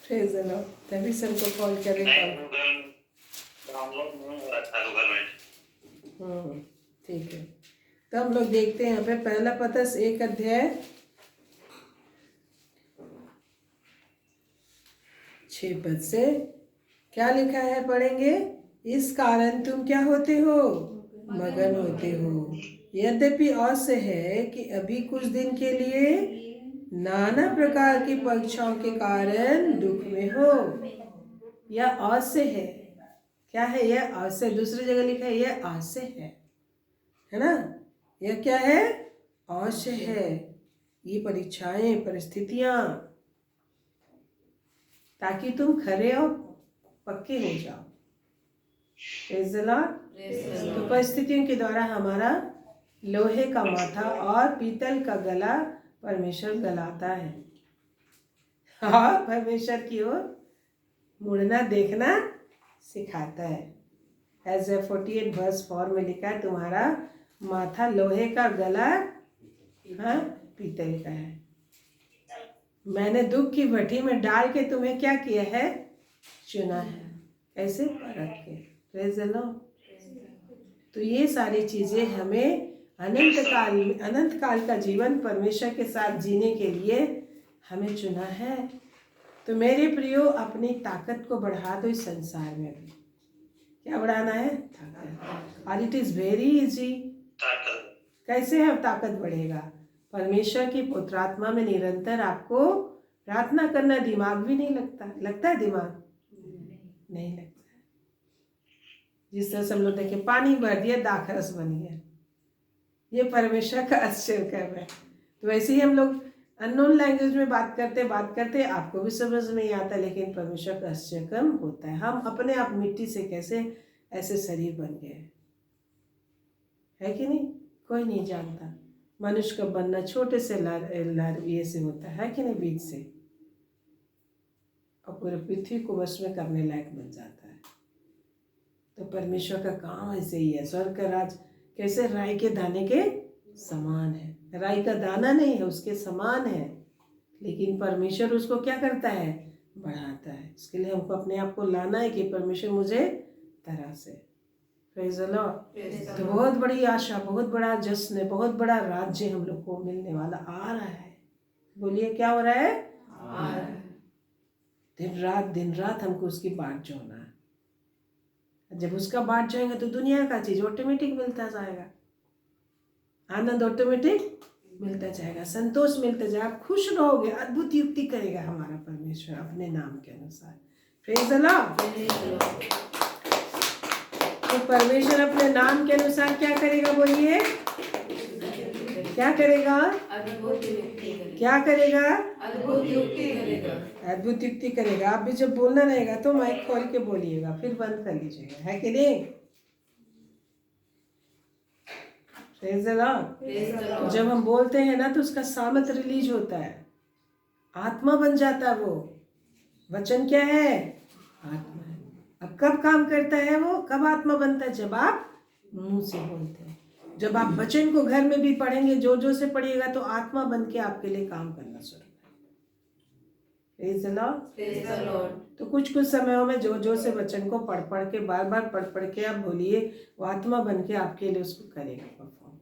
Praise the Lord. तभी सबको कॉल करें। ठीक है। तो हम लोग देखते हैं यहाँ पे पहला पत्रस 1 6 से क्या लिखा है, पढ़ेंगे। इस कारण तुम क्या होते हो? मगन होते हो। यद्यपि अवश्य है कि अभी कुछ दिन के लिए नाना प्रकार की परीक्षाओं के कारण दुख में हो। यह अवश्य है। क्या है? यह अवश्य। दूसरी जगह लिखा है यह अवश्य है ना? यह क्या है? अवश्य है। ये परीक्षाएं, परिस्थितियां, ताकि तुम खरे और पक्के हो जाओ। Praise the Lord. तो परिस्थितियों के द्वारा हमारा लोहे का माथा और पीतल का गला परमेश्वर गलाता है और परमेश्वर की ओर मुड़ना देखना सिखाता है। Isaiah 48:4 में लिखा है, तुम्हारा माथा लोहे का, गला पीतल का है। मैंने दुख की भट्टी में डाल के तुम्हें क्या किया है? चुना है। ऐसे परख के। Praise the Lord. तो ये सारी चीजें हमें अनंत काल का जीवन परमेश्वर के साथ जीने के लिए हमें चुना है। तो मेरे प्रियो, अपनी ताकत को बढ़ा दो इस संसार में भी। क्या बढ़ाना है? ताकत। और इट इज वेरी इजी। कैसे हम ताकत बढ़ेगा? परमेश्वर की पुत्रात्मा में निरंतर आपको प्रार्थना करना। दिमाग भी नहीं लगता। लगता है दिमाग? नहीं लगता। जिस तरह से हम लोग देखे, पानी भर दिया, दाखरस बन गया। ये परमेश्वर का आश्चर्य कर्म है। तो वैसे ही हम लोग अननोन लैंग्वेज में बात करते आपको भी समझ नहीं आता, लेकिन परमेश्वर का आश्चर्य कर्म होता है। हम अपने आप मिट्टी से कैसे ऐसे शरीर बन गए, है कि नहीं? कोई नहीं जानता। मनुष्य का बनना छोटे से लार्वे से होता है कि नहीं, बीज से, और पूरे पृथ्वी को वश में करने लायक बन जाता है। तो परमेश्वर का काम ऐसे ही है। स्वर्ग का राज कैसे? राई के दाने के समान है। राई का दाना नहीं है, उसके समान है, लेकिन परमेश्वर उसको क्या करता है? बढ़ाता है। इसके लिए हमको अपने आप को लाना है कि परमेश्वर मुझे तरह से। Praise the Lord. तो बहुत बड़ी आशा, बहुत बड़ा जश्न है, बहुत बड़ा राज्य हम लोग को मिलने वाला आ रहा है। बोलिए, क्या हो रहा है? आ रहा है। दिन रात हमको उसकी बाट जोड़ना है। जब उसका बाट जाएगा तो दुनिया का चीज ऑटोमेटिक मिलता जाएगा। आनंद ऑटोमेटिक मिलता जाएगा, संतोष मिलता जाएगा, आप खुश रहोगे। अद्भुत युक्ति करेगा हमारा परमेश्वर अपने नाम के अनुसार। Praise the Lord. तो परमेश्वर अपने नाम के अनुसार क्या करेगा? बोलिए, क्या करेगा? क्या करेगा? अद्भुत युक्ति करेगा। अद्भुत युक्ति करेगा। आप भी जब बोलना रहेगा तो माइक खोल के बोलिएगा, फिर बंद कर लीजिएगा, है कि नहीं? Praise the Lord. जब हम बोलते हैं ना तो उसका सामर्थ रिलीज होता है, आत्मा बन जाता है वो। वचन क्या है? आत्मा है। अब कब काम करता है वो? कब आत्मा बनता है? जब आप मुंह से बोलते हैं। जब आप वचन को घर में भी पढ़ेंगे, जो से पढ़िएगा, तो आत्मा बन के आपके लिए काम करना शुरू करेगा। Praise the Lord. तो कुछ समयों में जो से वचन को पढ़ के, बार पढ़ के आप बोलिए, वो आत्मा बन के आपके लिए उसको करेगा परफॉर्म।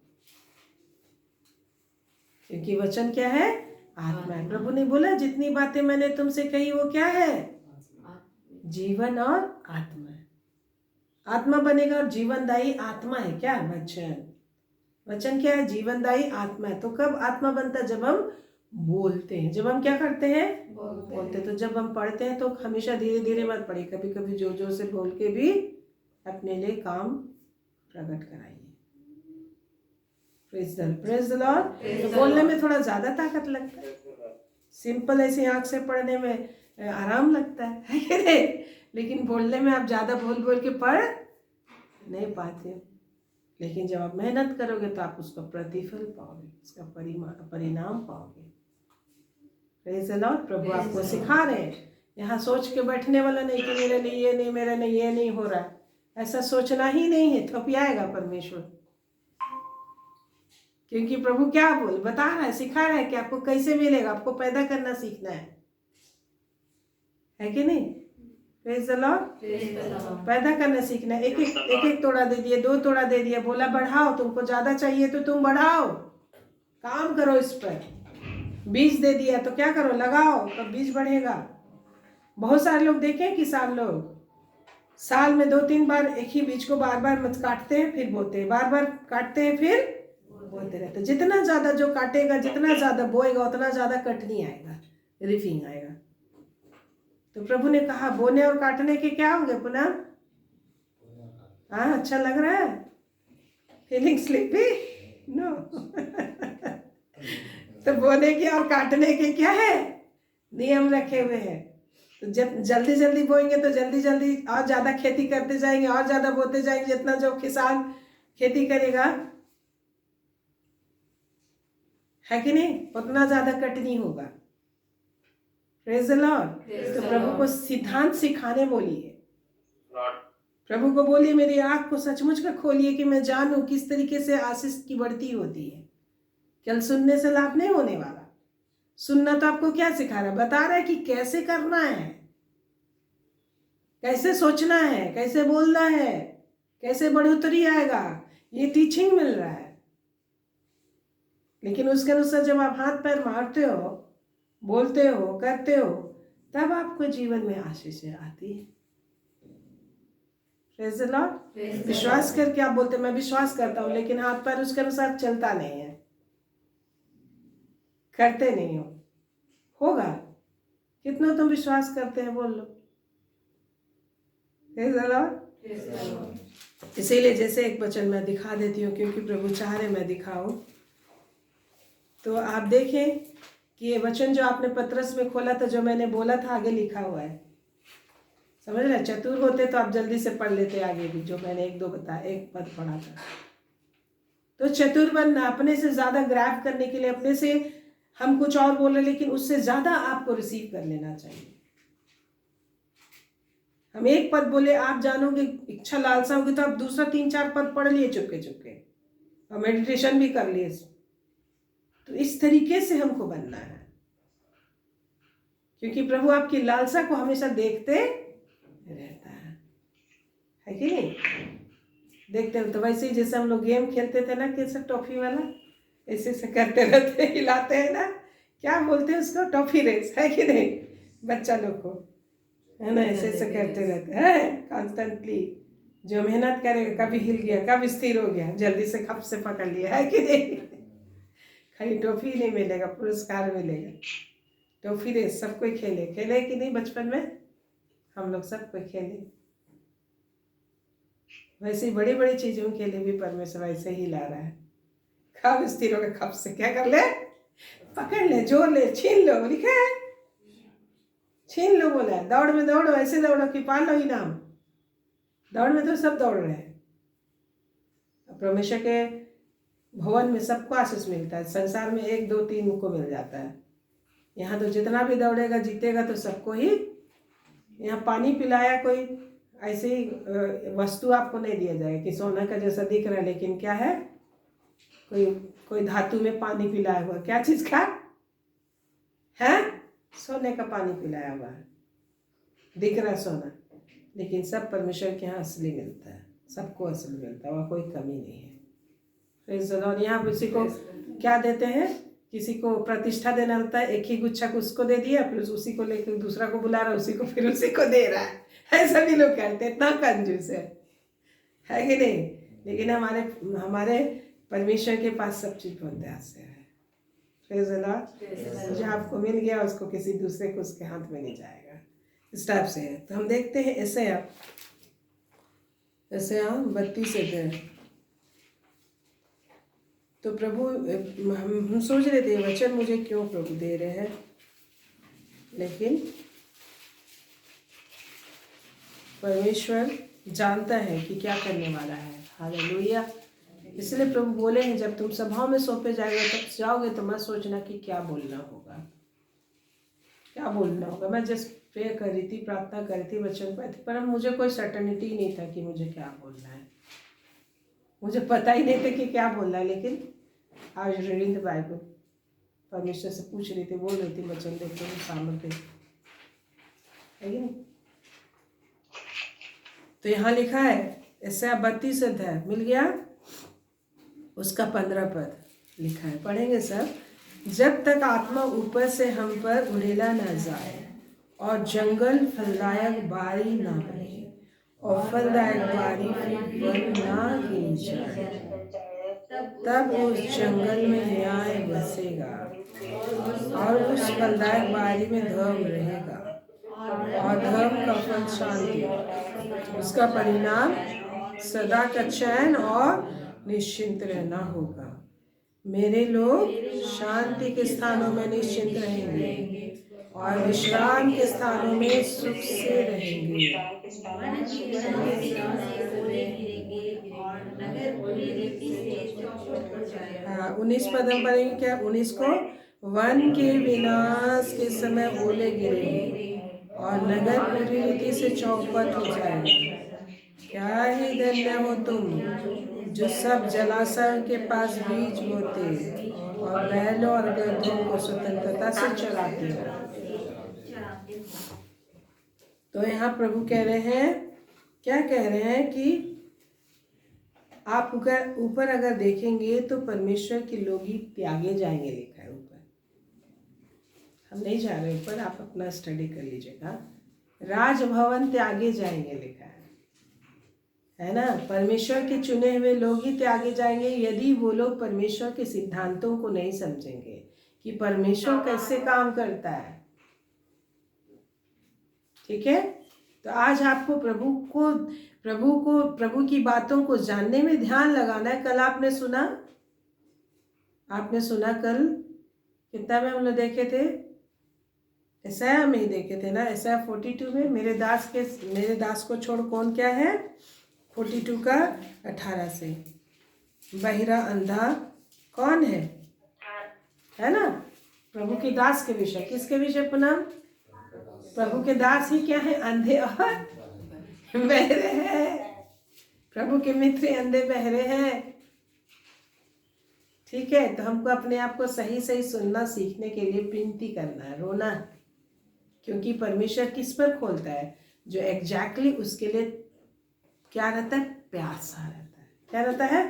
क्योंकि वचन क्या है? आत्मा है। प्रभु ने बोला, जितनी बातें मैंने तुमसे कही वो क्या है? जीवन और आत्मा है। आत्मा बनेगा और जीवनदायी आत्मा है क्या? वचन। वचन क्या है? जीवनदायी आत्मा है। तो कब आत्मा बनता है? जब हम बोलते हैं। जब हम क्या करते हैं? बोलते। तो जब हम पढ़ते हैं तो हमेशा धीरे धीरे मत पढ़िए, कभी कभी जो से बोल के भी अपने लिए काम प्रकट कराइए। Praise the Lord. तो बोलने में थोड़ा ज़्यादा ताकत लगता है, सिंपल ऐसी आँख से पढ़ने में आराम लगता है कि नहीं? लेकिन बोलने में आप ज़्यादा बोल बोल के पढ़ नहीं पाते हो। लेकिन जब आप मेहनत करोगे तो आप उसका प्रतिफल पाओगे, उसका परिणाम पाओगे। Praise the Lord. प्रभु आपको सिखा रहे हैं। यहाँ सोच के बैठने वाला नहीं कि मेरे लिए ये नहीं, मेरे लिए ये नहीं हो रहा है, ऐसा सोचना ही नहीं है। थपियाएगा परमेश्वर, क्योंकि प्रभु क्या बता रहा है, सिखा रहा है कि आपको कैसे मिलेगा। आपको पैदा करना सीखना है कि नहीं? Praise the Lord. पैदा करना सीखना है। एक एक तोड़ा दे दिए, 2 तोड़ा दे दिया, बोला बढ़ाओ, तुमको ज्यादा चाहिए तो तुम बढ़ाओ, काम करो इस पर। बीज दे दिया तो क्या करो, लगाओ, तब बीज बढ़ेगा। बहुत सारे लोग देखें, किसान लोग साल में 2-3 बार एक ही बीज को बार बार मत काटते हैं, फिर बोते हैं, बार बार काटते हैं, फिर बोते रहते। जितना ज्यादा जो काटेगा, जितना ज्यादा बोएगा, उतना ज्यादा कटनी आएगा, रिफिंग आएगा। तो प्रभु ने कहा बोने और काटने के क्या होंगे पुनः? हाँ, अच्छा लग रहा है? Feeling sleepy? नो। तो बोने के और काटने के क्या है? नियम रखे हुए हैं। तो जब जल्दी जल्दी बोएंगे तो जल्दी जल्दी और ज्यादा खेती करते जाएंगे, और ज्यादा बोते जाएंगे। जितना जो किसान खेती करेगा, है कि नहीं, उतना ज्यादा कटनी होगा। Praise the Lord. तो प्रभु को सिद्धांत सिखाने बोलिए, प्रभु को बोलिए मेरी आंख को सचमुच का खोलिए कि मैं जानूं किस तरीके से आशीष की बढ़ती होती है। केवल सुनने से लाभ नहीं होने वाला। सुनना तो आपको क्या सिखा रहा है? बता रहा है कि कैसे करना है, कैसे सोचना है, कैसे बोलना है, कैसे बढ़ोतरी आएगा, ये टीचिंग मिल रहा है। लेकिन उसके अनुसार जब आप हाथ पैर मारते हो, बोलते हो, करते हो, तब आपको जीवन में आशीष आती है। Praise the Lord. विश्वास करके आप बोलते मैं विश्वास करता हूँ, लेकिन हाथ पैर उसके अनुसार चलता नहीं है, करते नहीं हो, होगा? कितना तुम विश्वास करते हैं, बोल लो। Praise the Lord. इसीलिए जैसे एक वचन मैं दिखा देती हूँ, क्योंकि प्रभु चाह रहे मैं दिखाऊं। तो आप देखें कि ये वचन जो आपने पत्रस में खोला था, जो मैंने बोला था, आगे लिखा हुआ है। समझ रहे? चतुर होते तो आप जल्दी से पढ़ लेते आगे भी, जो मैंने 1-2 बताया, एक पद पढ़ा था। तो चतुर बनना, अपने से ज्यादा ग्रैब करने के लिए, अपने से हम कुछ और बोल रहे लेकिन उससे ज्यादा आपको रिसीव कर लेना चाहिए। हम एक पद बोले, आप जानोगे, इच्छा लालसा होगी, तो आप दूसरा 3-4 पद पढ़ लिए चुपके चुपके, और मेडिटेशन भी कर लिए। तो इस तरीके से हमको बनना है, क्योंकि प्रभु आपकी लालसा को हमेशा देखते रहता है कि नहीं? देखते हैं। तो वैसे ही जैसे हम लोग गेम खेलते थे ना, कैसे टॉफी वाला ऐसे से करते रहते, हिलाते हैं ना, क्या बोलते हैं उसको, टॉफी रेस, है कि नहीं? बच्चा लोग को, है ना, ऐसे ऐसे करते रहते हैं कॉन्स्टेंटली। जो मेहनत करेगा, कभी हिल गया, कभी स्थिर हो गया, जल्दी से खप से पकड़ लिया, है कि नहीं? खाली टॉफी नहीं मिलेगा, पुरस्कार मिलेगा। टॉफी रेस सब कोई खेले कि नहीं? बचपन में हम लोग सब कोई खेले। वैसे बड़ी बड़ी चीजों के लिए भी परमेश्वर ऐसे ही ला रहा है। कब स्थिर होगा, कब से क्या कर ले, पकड़ ले, जोर ले, छीन लो, लिखा है छीन लो बोला है। दौड़ में दौड़ो, ऐसे दौड़ो कि पा लो इनाम। दौड़ में तो सब दौड़ रहे हैं। परमेश्वर के भवन में सबको आशीष मिलता है। संसार में 1, 2, 3 को मिल जाता है। यहाँ तो जितना भी दौड़ेगा जीतेगा तो सबको ही। यहाँ पानी पिलाया कोई ऐसे ही वस्तु आपको नहीं दिया जाएगा कि सोना का जैसा दिख रहा है, लेकिन क्या है, कोई धातु में पानी पिलाया हुआ, क्या चीज का है? सोने का पानी पिलाया हुआ है, दिख रहा सोना, लेकिन सब परमेश्वर के यहाँ असली मिलता है, सबको असली मिलता है, वहाँ कोई कमी नहीं है। Praise the Lord. यहाँ किसी को क्या देते हैं, किसी को प्रतिष्ठा देना होता है, एक ही गुच्छा को उसको दे दिया, फिर उसी को लेकर दूसरा को बुला रहा है, उसी को फिर उसी को दे रहा है। ऐसा भी लोग कहते हैं, इतना कंजूस है कि नहीं? लेकिन हमारे परमेश्वर के पास सब चीज बहुत ध्यान से है। Praise the Lord. जो आपको मिल गया उसको किसी दूसरे को उसके हाथ में नहीं जाएगा, इस टाइप से है। तो हम देखते हैं ऐसे आप 32 से तो प्रभु हम सोच रहे थे वचन मुझे क्यों प्रभु दे रहे हैं, लेकिन परमेश्वर जानता है कि क्या करने वाला है। हालेलुया। इसलिए प्रभु बोले हैं जब तुम सभाओं में सौंपे जाओगे तो मत सोचना कि क्या बोलना होगा, क्या बोलना होगा। मैं जस्ट प्रेयर कर रही थी, प्रार्थना कर रही थी, वचन पढ़ थी, पर मुझे कोई सर्टेनिटी नहीं था कि मुझे क्या बोलना है। मुझे पता ही नहीं था कि क्या बोलना है, लेकिन I was reading the Bible. परमेश्वर से पूछ रही थी, बोल रही थी, वचन देखते हुए सामर्थ्य है कि नहीं। तो यहाँ लिखा है यशायाह 32 अध्याय मिल गया, उसका 15 पद लिखा है, पढ़ेंगे सब। जब तक आत्मा ऊपर से हम पर उड़ेला न जाए और जंगल फलदायक बारी ना बने और फलदायक बारी वन ना गिर जाए, तब उस जंगल में न्याय बसेगा और उस फलदायक बारी में धर्म रहेगा और धर्म का फल शांति, उसका परिणाम सदा का चैन और निश्चिंत रहना होगा। मेरे लोग शांति के स्थानों में निश्चिंत रहेंगे और विश्राम के स्थानों में सुख से रहेंगे। हाँ, 19 पद हम पढ़ेंगे क्या? 19 को, वन के विनाश के समय ओले गिरेंगे और नगर पूरी रीति से चौपट हो जाएगा। क्या ही धन्य हो तुम जो सब जलाशयों के पास बीज बोते और बैलों और गधों को स्वतंत्रता से चराते हो। तो यहाँ प्रभु कह रहे हैं, क्या कह रहे हैं कि आप ऊपर अगर देखेंगे तो परमेश्वर के लोग ही त्यागे जाएंगे, लिखा है ऊपर। हम नहीं जा रहे ऊपर, आप अपना स्टडी कर लीजिएगा। राजभवन त्यागे जाएंगे लिखा है ना। परमेश्वर के चुने हुए लोग ही त्यागे जाएंगे यदि वो लोग परमेश्वर के सिद्धांतों को नहीं समझेंगे कि परमेश्वर कैसे काम करता है। ठीक है, तो आज आपको प्रभु की बातों को जानने में ध्यान लगाना है। कल आपने सुना कल कितना में हम लोग देखे थे, यशायाह में ही देखे थे ना, यशायाह 42 में, मेरे दास को छोड़ कौन क्या है, 42 का 18 से। बहिरा अंधा कौन है ना, प्रभु के दास के विषय। किसके विषय पुनः? प्रभु के दास ही क्या है? अंधे और बहरे हैं। प्रभु के मित्र अंधे बहरे हैं। ठीक है, तो हमको अपने आप को सही सुनना सीखने के लिए विनती करना है, रोना, क्योंकि परमेश्वर किस पर खोलता है? जो एग्जैक्टली उसके लिए क्या रहता है? प्यासा रहता है। क्या रहता है?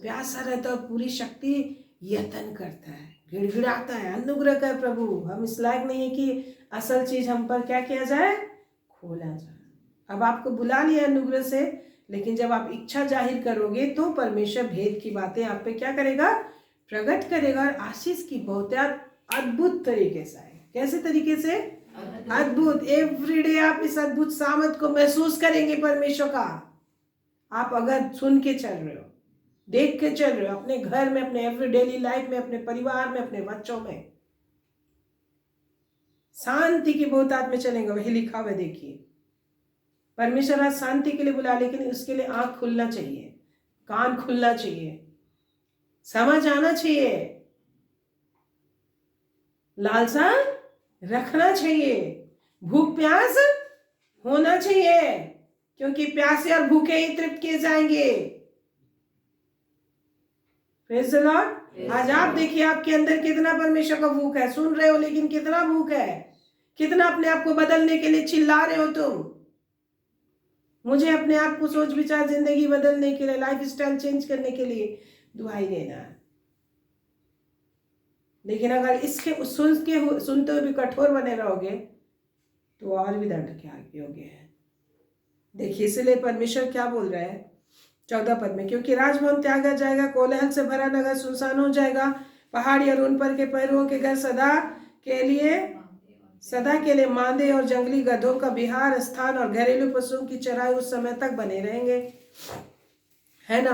प्यासा रहता है, पूरी शक्ति यत्न करता है, गिड़गिड़ाता है, अनुग्रह कर प्रभु। हम इस लायक नहीं है कि असल चीज हम पर क्या किया जाए? खोला जाए। अब आपको बुला लिया अनुग्रह से, लेकिन जब आप इच्छा जाहिर करोगे तो परमेश्वर भेद की बातें आप पे क्या करेगा? प्रकट करेगा। और आशीष की बहुत अद्भुत तरीके से है। कैसे तरीके से? अद्भुत। एवरीडे आप इस अद्भुत सामर्थ को महसूस करेंगे परमेश्वर का। आप अगर सुन के चल रहे हो, देख के चल रहे हो, अपने घर में, अपने एवरी डेली लाइफ में, अपने परिवार में, अपने बच्चों में शांति की बहुतायत में चलेंगे। वही लिखा हुआ देखिए, परमेश्वर आज शांति के लिए बुला, लेकिन उसके लिए आंख खुलना चाहिए, कान खुलना चाहिए, समझ आना चाहिए, लालसा रखना चाहिए, भूख प्यास होना चाहिए, क्योंकि प्यासे और भूखे ही तृप्त किए जाएंगे। Praise the Lord. आज आप देखिए आपके अंदर कितना परमेश्वर का भूख है। सुन रहे हो, लेकिन कितना भूख है, कितना अपने आप को बदलने के लिए चिल्ला रहे हो तुम। मुझे अपने आप को सोच विचार जिंदगी बदलने के लिए, लाइफ स्टाइल चेंज करने के लिए दुआई देना है। लेकिन अगर इसके सुनते हुए भी कठोर बने रहोगे तो और भी दंड के योग्य है। देखिए, इसलिए परमेश्वर क्या बोल रहा है 14 पद में, क्योंकि राजभवन त्यागा जाएगा, कोलाहल से भरा नगर सुनसान हो जाएगा, पहाड़ी और उन पर के पैरों के घर सदा के लिए मांदे और जंगली गधों का विहार स्थान और घरेलू पशुओं की चराई उस समय तक बने रहेंगे। है ना,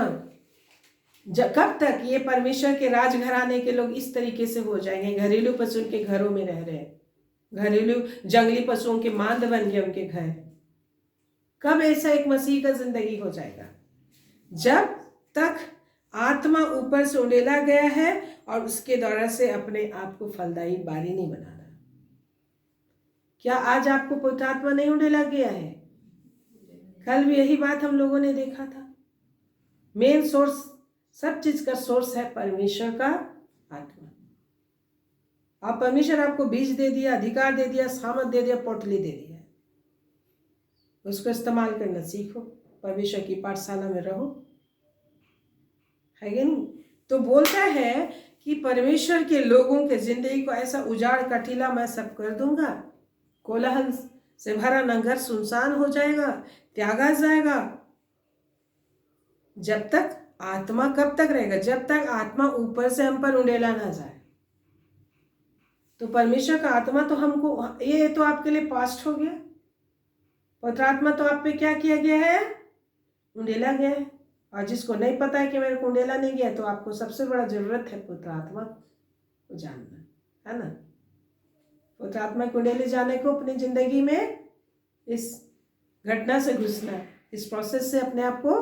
कब तक ये परमेश्वर के राजघराने के लोग इस तरीके से हो जाएंगे? घरेलू पशु उनके घरों में रह रहे हैं, घरेलू जंगली पशुओं के मांद बन गए उनके घर। कब ऐसा एक मसीह का जिंदगी हो जाएगा? जब तक आत्मा ऊपर से उंडेला गया है और उसके द्वारा से अपने आप को फलदायी बारी नहीं बनाना। क्या आज आपको पवित्र आत्मा नहीं उंडेला गया है? कल भी यही बात हम लोगों ने देखा था। मेन सोर्स, सब चीज का सोर्स है परमेश्वर का आत्मा। आप परमेश्वर आपको बीज दे दिया, अधिकार दे दिया, सामर्थ दे दिया, पोटली दे दिया, उसको इस्तेमाल करना सीखो, परमेश्वर की पाठशाला में रहो, है कि नहीं? तो बोलता है कि परमेश्वर के लोगों के जिंदगी को ऐसा उजाड़ कटीला मैं सब कर दूंगा, कोलाहल से भरा नगर सुनसान हो जाएगा, त्यागा जाएगा। जब तक आत्मा, कब तक रहेगा? जब तक आत्मा ऊपर से हम पर उंडेला ना जाए। तो परमेश्वर का आत्मा तो हमको, ये तो आपके लिए पास्ट हो गया। पवित्र आत्मा तो आप पे क्या किया गया है? उंडेला गया है। और जिसको नहीं पता है कि मेरे को उंडेला नहीं गया, तो आपको सबसे बड़ा जरूरत है पवित्र आत्मा को जानना, है ना? पवित्र आत्मा को उंडेले जाने को अपनी जिंदगी में इस घटना से घुसना, इस प्रोसेस से अपने आप को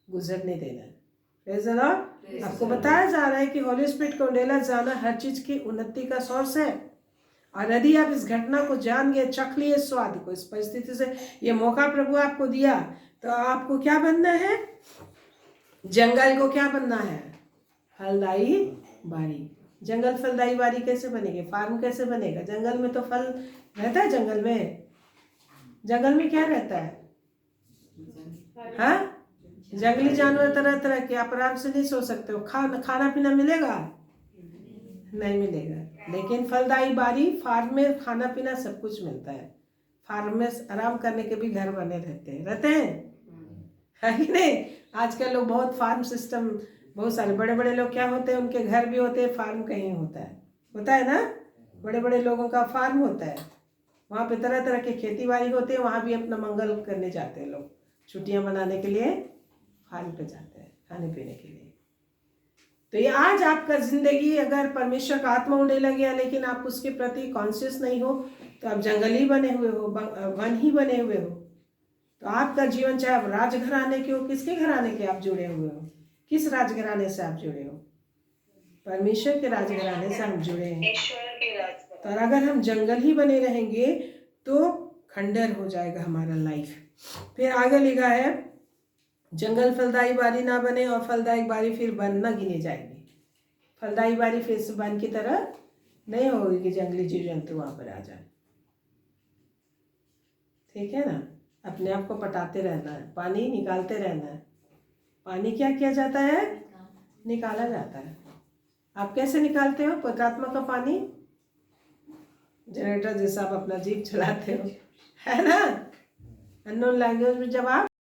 गुजरने देना। आपको बताया जा रहा है कि होली स्पिरिट को उंडेला जाना हर चीज की उन्नति का सोर्स है। और यदि आप इस घटना को जान गए, चख लिए स्वाद को, इस परिस्थिति से ये मौका प्रभु आपको दिया, तो आपको क्या बनना है? जंगल को क्या बनना है? फलदायी बारी। जंगल फलदायी बारी कैसे बनेगी? फार्म कैसे बनेगा? जंगल में तो फल रहता है। जंगल में क्या रहता है? हाँ, जंगली जानवर तरह तरह के, आप आराम से नहीं सो सकते हो। खाना पीना मिलेगा? नहीं मिलेगा। लेकिन फलदायी बारी, फार्म में खाना पीना सब कुछ मिलता है। फार्म में आराम करने के भी घर बने रहते हैं, है कि नहीं? आजकल लोग बहुत फार्म सिस्टम, बहुत सारे बड़े बड़े लोग क्या होते हैं, उनके घर भी होते हैं, फार्म कहीं होता है ना? बड़े बड़े लोगों का फार्म होता है, वहाँ पे तरह तरह के खेती बाड़ी होते हैं, वहाँ भी अपना मंगल करने जाते हैं लोग, छुट्टियाँ मनाने के लिए फार्म पे जाते हैं, खाने पीने के लिए। तो ये आज आपका जिंदगी, अगर परमेश्वर का आत्मा उंडेला गया लेकिन आप उसके प्रति कॉन्शियस नहीं हो, तो आप जंगली बने हुए हो, वन ही बने हुए हो। तो आपका जीवन, चाहे आप राजघराने के हो, किसके घराने के आप जुड़े हुए हो? किस राजघराने से आप जुड़े हो? परमेश्वर के राजघराने से हम जुड़े हैं। तो अगर हम जंगल ही बने रहेंगे तो खंडर हो जाएगा हमारा लाइफ। फिर आगे लिखा है, जंगल फलदायी बारी ना बने और फलदायी बारी फिर वन न गिनी जाएगी। फलदायी बारी फिर से वन की तरह नहीं होगी कि जंगली जीव जंतु वहां पर आ जाए। ठीक है ना? अपने आप को पटाते रहना है, पानी निकालते रहना है। पानी क्या किया जाता है? निकाला जाता है। आप कैसे निकालते हो पवित्र आत्मा का पानी? जनरेटर जैसा आप अपना जीव चलाते हो, है ना? अननोन लैंग्वेज में जब आप